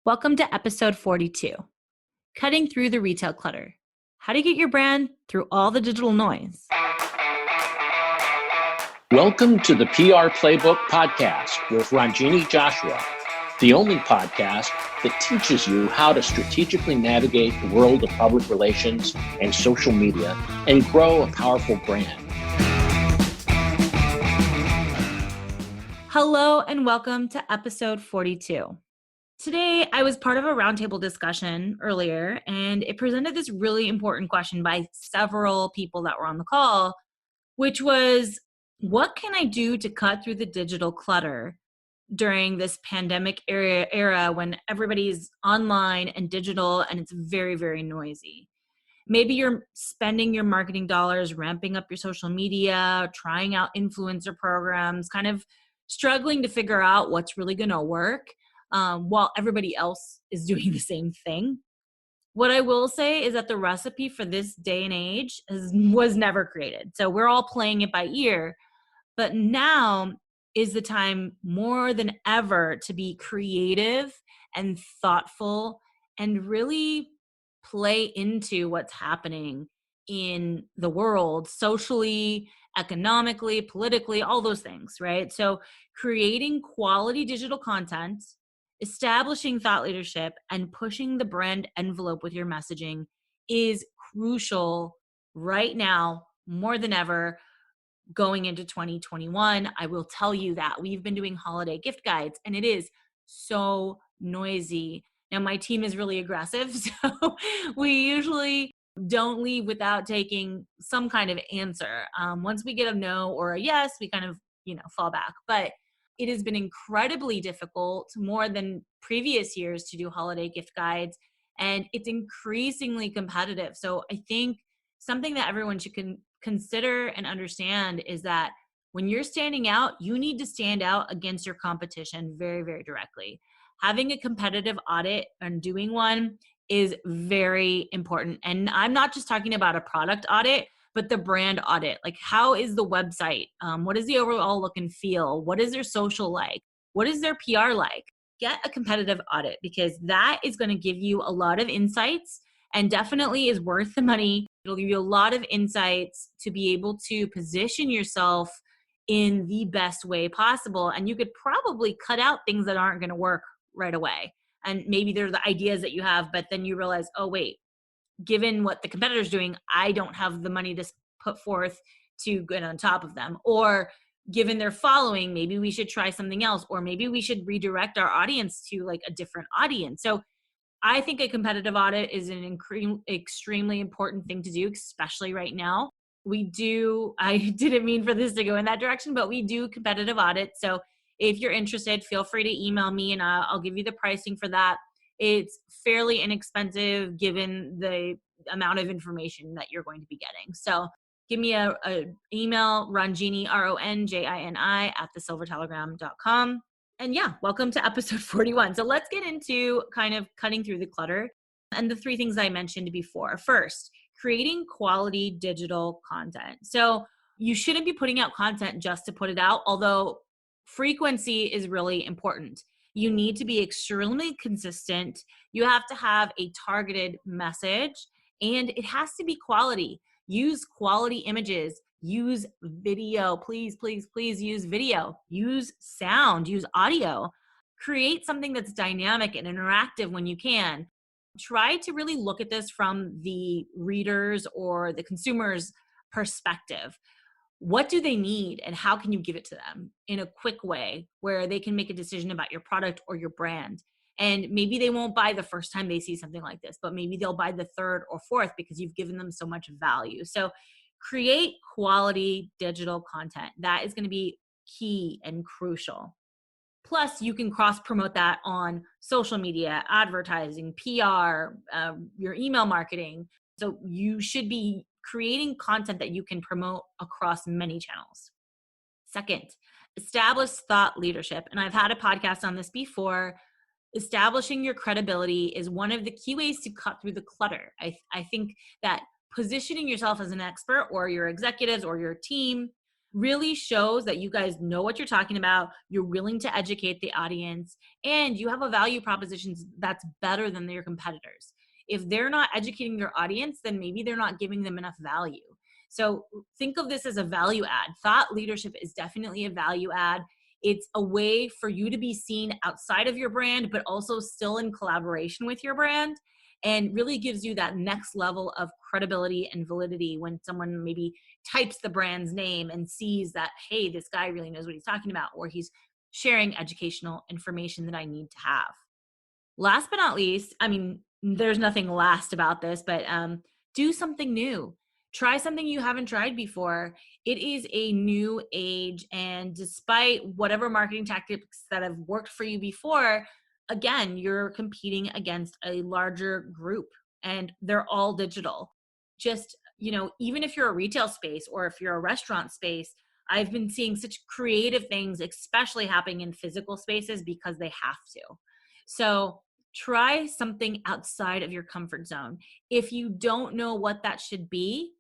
Welcome to episode 42, Cutting Through the Retail Clutter. How to get your brand through all the digital noise. Welcome to the PR Playbook Podcast with Ranjini Joshua, the only podcast that teaches you how to strategically navigate the world of public relations and social media and grow a powerful brand. Hello and welcome to episode 42. Today, I was part of a roundtable discussion earlier, and it presented this really important question by several people that were on the call, which was, what can I do to cut through the digital clutter during this pandemic era when everybody's online and digital and it's very, very noisy? Maybe you're spending your marketing dollars, ramping up your social media, trying out influencer programs, kind of struggling to figure out what's really going to work. While everybody else is doing the same thing. What I will say is that the recipe for this day and age was never created. So we're all playing it by ear, but now is the time more than ever to be creative and thoughtful and really play into what's happening in the world, socially, economically, politically, all those things, right? So creating quality digital content, establishing thought leadership, and pushing the brand envelope with your messaging is crucial right now, more than ever, going into 2021. I will tell you that we've been doing holiday gift guides, and it is so noisy. Now, my team is really aggressive, so we usually don't leave without taking some kind of answer. Once we get a no or a yes, we kind of, fall back. But it has been incredibly difficult, more than previous years, to do holiday gift guides, and it's increasingly competitive. So I think something that everyone should consider and understand is that when you're standing out, you need to stand out against your competition very, very directly. Having a competitive audit and doing one is very important. And I'm not just talking about a product audit, but the brand audit. Like, how is the website? What is the overall look and feel? What is their social like? What is their PR like? Get a competitive audit, because that is going to give you a lot of insights and definitely is worth the money. It'll give you a lot of insights to be able to position yourself in the best way possible. And you could probably cut out things that aren't going to work right away. And maybe they're the ideas that you have, but then you realize, oh, wait, given what the competitor's doing, I don't have the money to put forth to get on top of them. Or given their following, maybe we should try something else, or maybe we should redirect our audience to like a different audience. So I think a competitive audit is an extremely important thing to do, especially right now. I didn't mean for this to go in that direction, but we do competitive audits. So if you're interested, feel free to email me and I'll give you the pricing for that. It's fairly inexpensive given the amount of information that you're going to be getting. So give me a email, Ranjini, RONJINI @thesilvertelegram.com. And yeah, welcome to episode 41. So let's get into kind of cutting through the clutter and the three things I mentioned before. First, creating quality digital content. So you shouldn't be putting out content just to put it out, although frequency is really important. You need to be extremely consistent. You have to have a targeted message, and it has to be quality. Use quality images. Use video. Please, please, please use video. Use sound. Use audio. Create something that's dynamic and interactive when you can. Try to really look at this from the readers or the consumer's perspective. What do they need, and how can you give it to them in a quick way where they can make a decision about your product or your brand? And maybe they won't buy the first time they see something like this, but maybe they'll buy the third or fourth because you've given them so much value. So create quality digital content. That is going to be key and crucial. Plus, you can cross-promote that on social media, advertising, PR, your email marketing. So you should be creating content that you can promote across many channels. Second, establish thought leadership. And I've had a podcast on this before. Establishing your credibility is one of the key ways to cut through the clutter. I think that positioning yourself as an expert, or your executives or your team, really shows that you guys know what you're talking about, you're willing to educate the audience, and you have a value proposition that's better than your competitors. If they're not educating their audience, then maybe they're not giving them enough value. So think of this as a value add. Thought leadership is definitely a value add. It's a way for you to be seen outside of your brand, but also still in collaboration with your brand, and really gives you that next level of credibility and validity when someone maybe types the brand's name and sees that, hey, this guy really knows what he's talking about, or he's sharing educational information that I need to have. Last but not least, I mean, there's nothing last about this, but do something new. Try something you haven't tried before. It is a new age, and despite whatever marketing tactics that have worked for you before, again, you're competing against a larger group, and they're all digital. Just, even if you're a retail space or if you're a restaurant space, I've been seeing such creative things, especially happening in physical spaces because they have to. So try something outside of your comfort zone. If you don't know what that should be,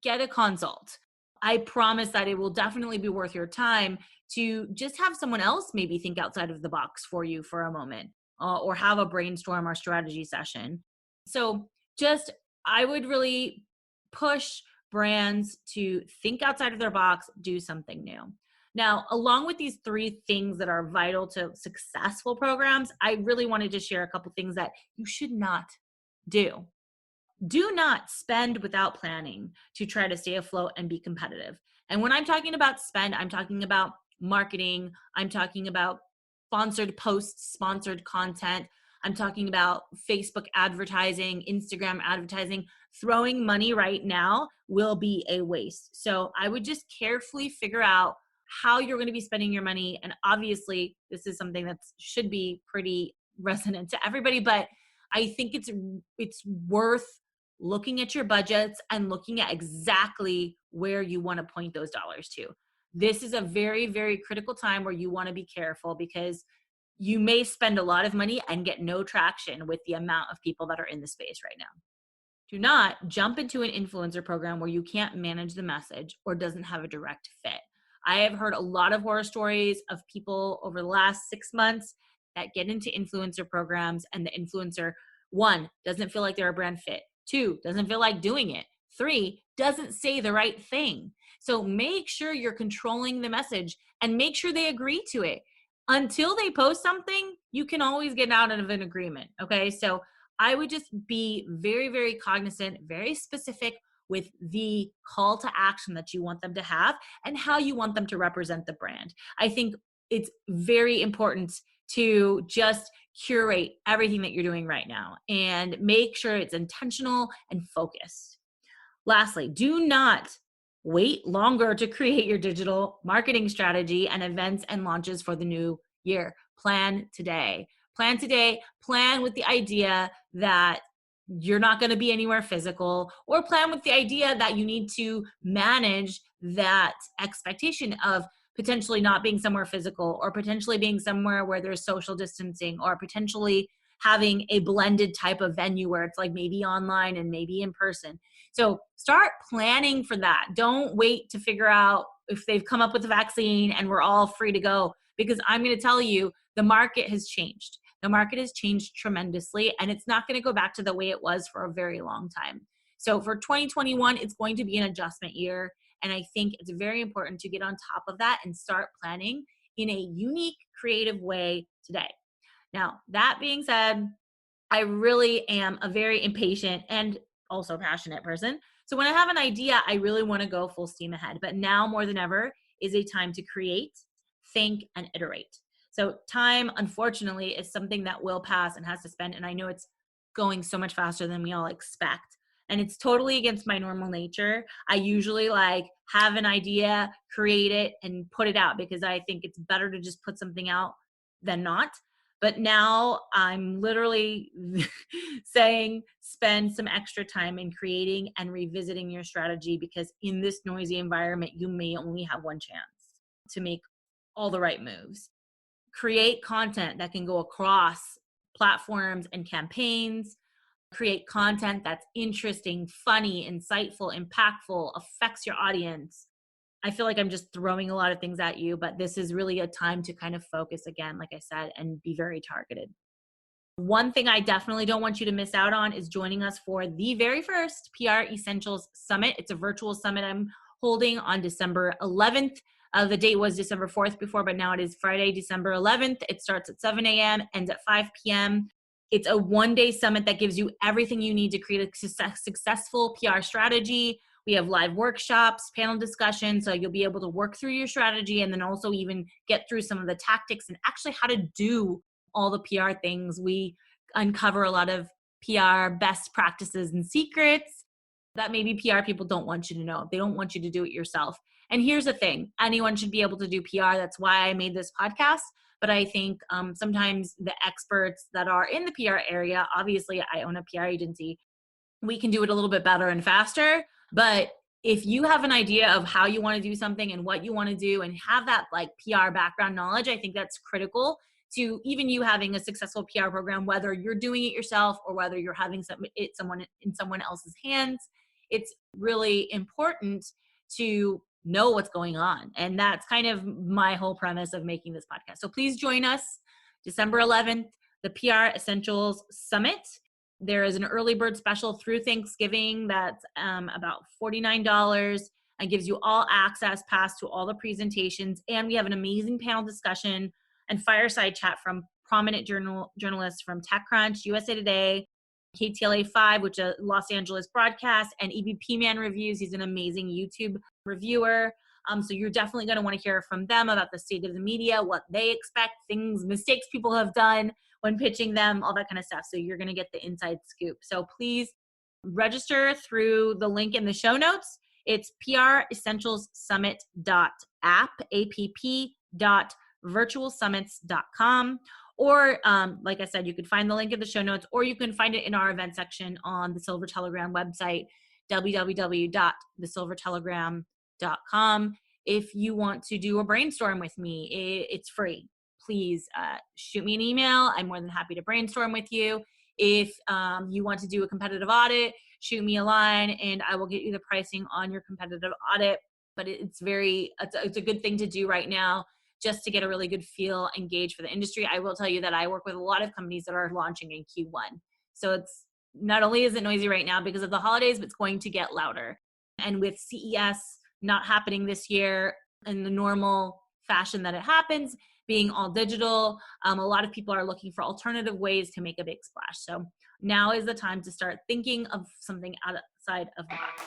get a consult. I promise that it will definitely be worth your time to just have someone else maybe think outside of the box for you for a moment, or have a brainstorm or strategy session. So, just I would really push brands to think outside of their box, do something new. Now, along with these three things that are vital to successful programs, I really wanted to share a couple things that you should not do. Do not spend without planning to try to stay afloat and be competitive. And when I'm talking about spend, I'm talking about marketing, I'm talking about sponsored posts, sponsored content, I'm talking about Facebook advertising, Instagram advertising. Throwing money right now will be a waste. So I would just carefully figure out how you're going to be spending your money. And obviously, this is something that should be pretty resonant to everybody, but I think it's worth looking at your budgets and looking at exactly where you want to point those dollars to. This is a very, very critical time where you want to be careful, because you may spend a lot of money and get no traction with the amount of people that are in the space right now. Do not jump into an influencer program where you can't manage the message or doesn't have a direct fit. I have heard a lot of horror stories of people over the last 6 months that get into influencer programs, and the influencer, one, doesn't feel like they're a brand fit. Two, doesn't feel like doing it. Three, doesn't say the right thing. So make sure you're controlling the message and make sure they agree to it. Until they post something, you can always get out of an agreement. Okay. So I would just be very, very cognizant, very specific with the call to action that you want them to have and how you want them to represent the brand. I think it's very important to just curate everything that you're doing right now and make sure it's intentional and focused. Lastly, do not wait longer to create your digital marketing strategy and events and launches for the new year. Plan today. Plan today. Plan with the idea that you're not going to be anywhere physical, or plan with the idea that you need to manage that expectation of potentially not being somewhere physical, or potentially being somewhere where there's social distancing, or potentially having a blended type of venue where it's like maybe online and maybe in person. So start planning for that. Don't wait to figure out if they've come up with a vaccine and we're all free to go, because I'm going to tell you, the market has changed. The market has changed tremendously, and it's not going to go back to the way it was for a very long time. So for 2021, it's going to be an adjustment year. And I think it's very important to get on top of that and start planning in a unique, creative way today. Now, that being said, I really am a very impatient and also passionate person. So when I have an idea, I really want to go full steam ahead. But now more than ever is a time to create, think, and iterate. So time, unfortunately, is something that will pass and has to spend. And I know it's going so much faster than we all expect. And it's totally against my normal nature. I usually like have an idea, create it, and put it out, because I think it's better to just put something out than not. But now I'm literally saying spend some extra time in creating and revisiting your strategy, because in this noisy environment, you may only have one chance to make all the right moves. Create content that can go across platforms and campaigns. Create content that's interesting, funny, insightful, impactful, affects your audience. I feel like I'm just throwing a lot of things at you, but this is really a time to kind of focus again, like I said, and be very targeted. One thing I definitely don't want you to miss out on is joining us for the very first PR Essentials Summit. It's a virtual summit I'm holding on December 11th. The date was December 4th before, but now it is Friday, December 11th. It starts at 7 a.m., ends at 5 p.m. It's a one-day summit that gives you everything you need to create a successful PR strategy. We have live workshops, panel discussions, so you'll be able to work through your strategy and then also even get through some of the tactics and actually how to do all the PR things. We uncover a lot of PR best practices and secrets that maybe PR people don't want you to know. They don't want you to do it yourself. And here's the thing, anyone should be able to do PR. That's why I made this podcast. But I think sometimes the experts that are in the PR area, obviously I own a PR agency, we can do it a little bit better and faster. But if you have an idea of how you want to do something and what you want to do and have that like PR background knowledge, I think that's critical to even you having a successful PR program, whether you're doing it yourself or whether you're having someone in someone else's hands. It's really important to know what's going on. And that's kind of my whole premise of making this podcast. So please join us December 11th, the PR Essentials Summit. There is an early bird special through Thanksgiving that's about $49 and gives you all access pass to all the presentations. And we have an amazing panel discussion and fireside chat from prominent journalists from TechCrunch, USA Today, KTLA 5, which is a Los Angeles broadcast, and EBP Man Reviews. He's an amazing YouTube reviewer. So you're definitely going to want to hear from them about the state of the media, what they expect, mistakes people have done when pitching them, all that kind of stuff. So you're going to get the inside scoop. So please register through the link in the show notes. It's pressentialssummit.app, app.virtualsummits.com. Or like I said, you could find the link in the show notes, or you can find it in our event section on the Silver Telegram website, www.thesilvertelegram.com. If you want to do a brainstorm with me, it's free. Please shoot me an email. I'm more than happy to brainstorm with you. If you want to do a competitive audit, shoot me a line and I will get you the pricing on your competitive audit. But it's a good thing to do right now just to get a really good feel and gauge for the industry. I will tell you that I work with a lot of companies that are launching in Q1. So it's not only is it noisy right now because of the holidays, but it's going to get louder. And with CES not happening this year in the normal fashion that it happens, being all digital, a lot of people are looking for alternative ways to make a big splash. So now is the time to start thinking of something outside of the box.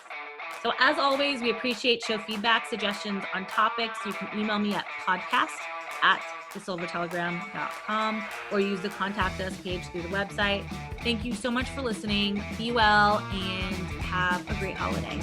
So as always, we appreciate show feedback, suggestions on topics. You can email me at podcast@thesilvertelegram.com or use the contact us page through the website. Thank you so much for listening. Be well and have a great holiday.